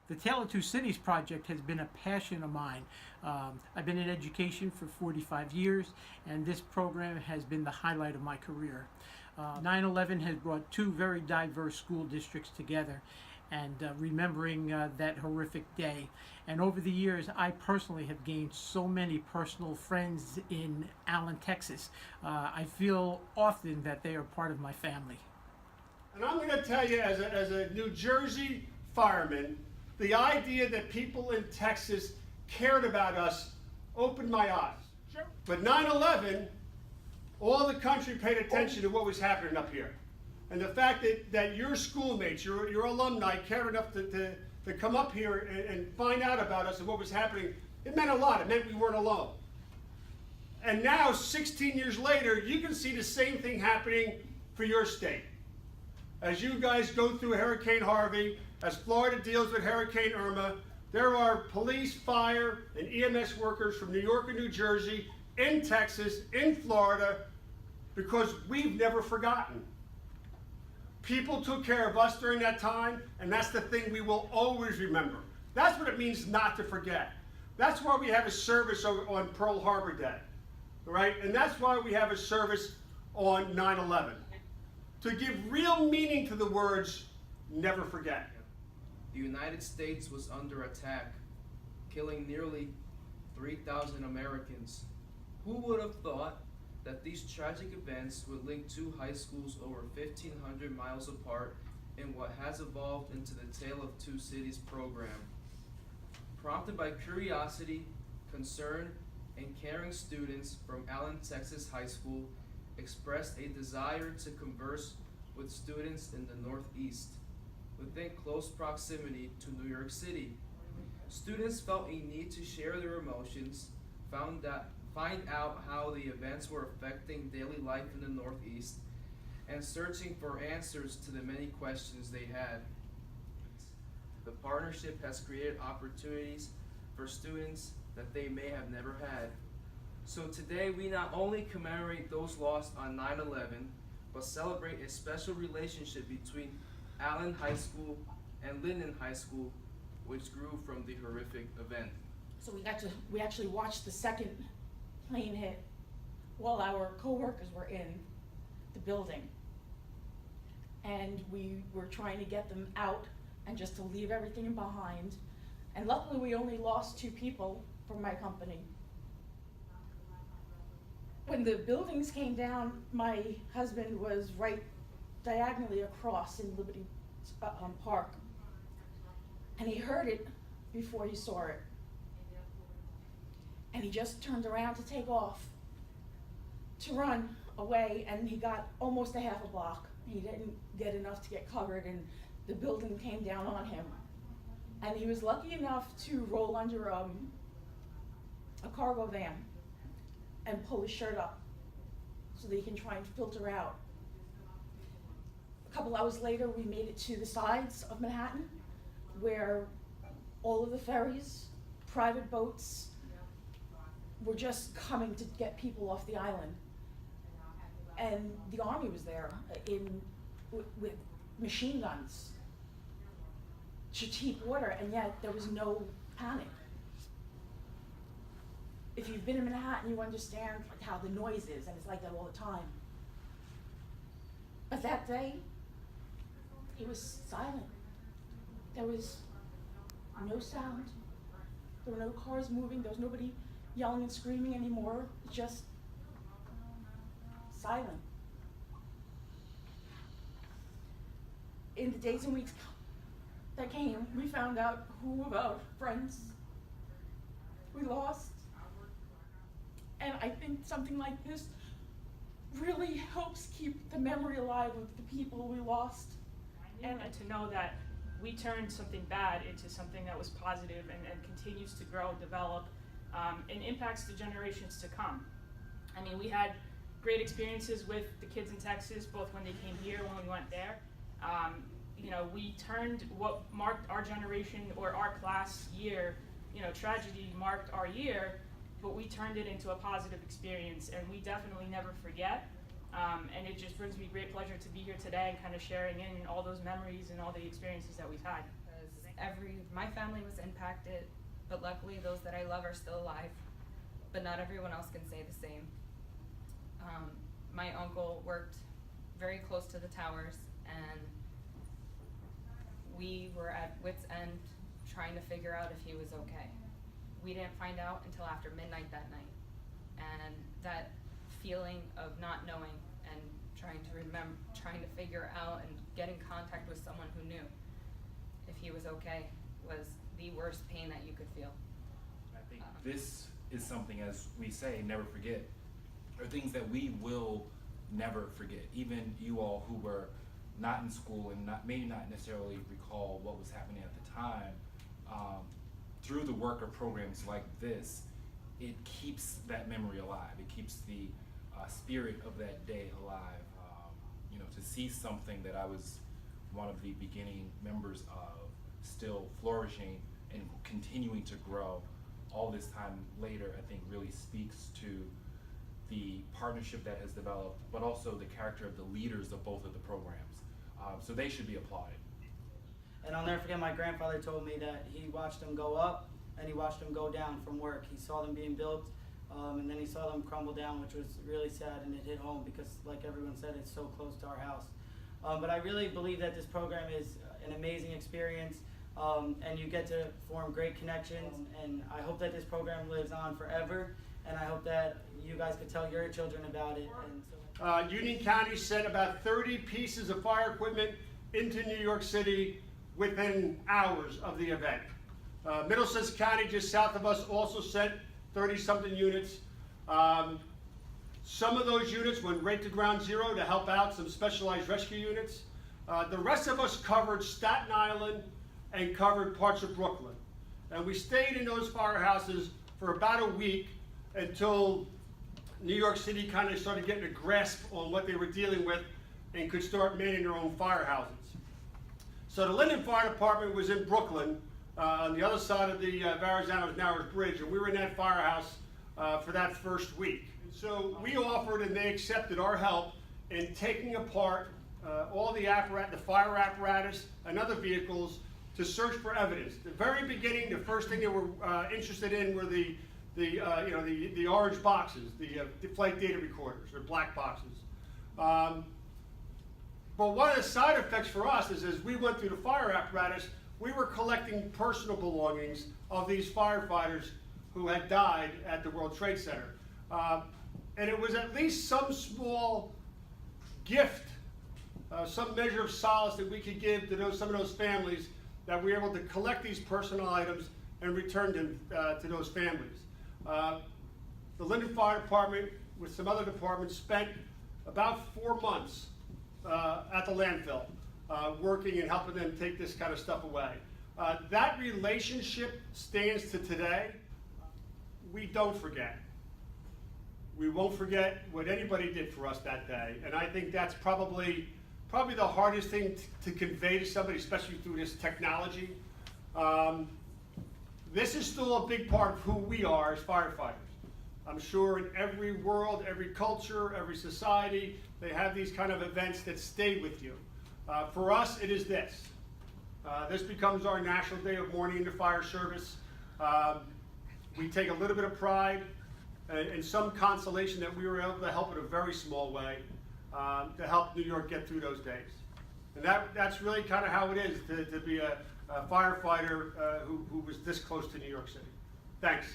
The Tale of Two Cities project has been a passion of mine. I've been in education for 45 years, and this program has been the highlight of my career. 9/11 has brought two very diverse school districts together, and remembering that horrific day. And over the years, I personally have gained so many personal friends in Allen, Texas. I feel often that they are part of my family. And I'm going to tell you, as a New Jersey fireman, the idea that people in Texas cared about us opened my eyes. Sure. But 9/11, all the country paid attention to what was happening up here. And the fact that your schoolmates, your alumni cared enough to come up here and find out about us and what was happening, it meant a lot. It meant we weren't alone. And now, 16 years later, you can see the same thing happening for your state. As you guys go through Hurricane Harvey, as Florida deals with Hurricane Irma, there are police, fire, and EMS workers from New York and New Jersey, in Texas, in Florida, because we've never forgotten. People took care of us during that time, and that's the thing we will always remember. That's what it means not to forget. That's why we have a service on Pearl Harbor Day, right? And that's why we have a service on 9/11. To give real meaning to the words, never forget. The United States was under attack, killing nearly 3,000 Americans. Who would have thought that these tragic events would link two high schools over 1,500 miles apart in what has evolved into the Tale of Two Cities program? Prompted by curiosity, concern, and caring, students from Allen, Texas High School expressed a desire to converse with students in the Northeast, within close proximity to New York City. Students felt a need to share their emotions, find out how the events were affecting daily life in the Northeast, and searching for answers to the many questions they had. The partnership has created opportunities for students that they may have never had. So today we not only commemorate those lost on 9/11, but celebrate a special relationship between Allen High School and Linden High School, which grew from the horrific event. So we actually watched the second plane hit while our co-workers were in the building. And we were trying to get them out and just to leave everything behind. And luckily we only lost 2 people from my company. When the buildings came down, my husband was right diagonally across in Liberty Park. And he heard it before he saw it. And he just turned around to take off, to run away, and he got almost a half a block. He didn't get enough to get covered, and the building came down on him. And he was lucky enough to roll under a cargo van and pull his shirt up so that he can try and filter out. A couple hours later, we made it to the sides of Manhattan, where all of the ferries, private boats, were just coming to get people off the island. And the army was there with machine guns to keep order, and yet there was no panic. If you've been in Manhattan, you understand like how the noise is, and it's like that all the time. But that day, it was silent. There was no sound. There were no cars moving. There was nobody yelling and screaming anymore. Just silent. In the days and weeks that came, we found out who of our friends we lost. And I think something like this really helps keep the memory alive of the people we lost. And to know that we turned something bad into something that was positive and continues to grow, develop, and impacts the generations to come. I mean, we had great experiences with the kids in Texas, both when they came here, when we went there. You know, we turned what marked our generation or our class year, you know, tragedy marked our year, but we turned it into a positive experience, and we definitely never forget. And it just brings me great pleasure to be here today and kind of sharing in all those memories and all the experiences that we've had. my family was impacted, but luckily those that I love are still alive, but not everyone else can say the same. My uncle worked very close to the towers, and we were at wit's end trying to figure out if he was okay. We didn't find out until after midnight that night, and that feeling of not knowing and trying to figure out and get in contact with someone who knew if he was okay was the worst pain that you could feel. I think this is something, as we say, never forget, or things that we will never forget. Even you all who were not in school and maybe not necessarily recall what was happening at the time, through the work of programs like this, it keeps that memory alive. It keeps the spirit of that day alive. To see something that I was one of the beginning members of still flourishing and continuing to grow all this time later, I think really speaks to the partnership that has developed, but also the character of the leaders of both of the programs. So they should be applauded. And I'll never forget, my grandfather told me that he watched them go up and he watched them go down from work. He saw them being built, and then he saw them crumble down, which was really sad, and it hit home because, like everyone said, it's so close to our house. But I really believe that this program is an amazing experience, and you get to form great connections, and I hope that this program lives on forever, and I hope that you guys could tell your children about it. And so Union County sent about 30 pieces of fire equipment into New York City within hours of the event. Middlesex County, just south of us, also sent 30-something units. Some of those units went right to ground zero to help out some specialized rescue units. The rest of us covered Staten Island and covered parts of Brooklyn. And we stayed in those firehouses for about a week until New York City kind of started getting a grasp on what they were dealing with and could start manning their own firehouses. So the Linden Fire Department was in Brooklyn, on the other side of the Verrazano's-Narrows Bridge, and we were in that firehouse for that first week. And so we offered, and they accepted our help in taking apart all the fire apparatus and other vehicles to search for evidence. The very beginning, the first thing they were interested in were the orange boxes, the flight data recorders, or black boxes. But one of the side effects for us is, as we went through the fire apparatus, we were collecting personal belongings of these firefighters who had died at the World Trade Center. And it was at least some small gift, some measure of solace that we could give to some of those families, that we were able to collect these personal items and return them to those families. The Linden Fire Department, with some other departments, spent about 4 months at the landfill, working and helping them take this kind of stuff away. That relationship stands to today. We don't forget. We won't forget what anybody did for us that day, and I think that's probably the hardest thing to convey to somebody, especially through this technology. This is still a big part of who we are as firefighters. I'm sure in every world, every culture, every society, they have these kind of events that stay with you. For us, it is this. This becomes our National Day of Mourning in the Fire Service. We take a little bit of pride and some consolation that we were able to help in a very small way to help New York get through those days. And that's really kind of how it is to be a firefighter who was this close to New York City. Thanks.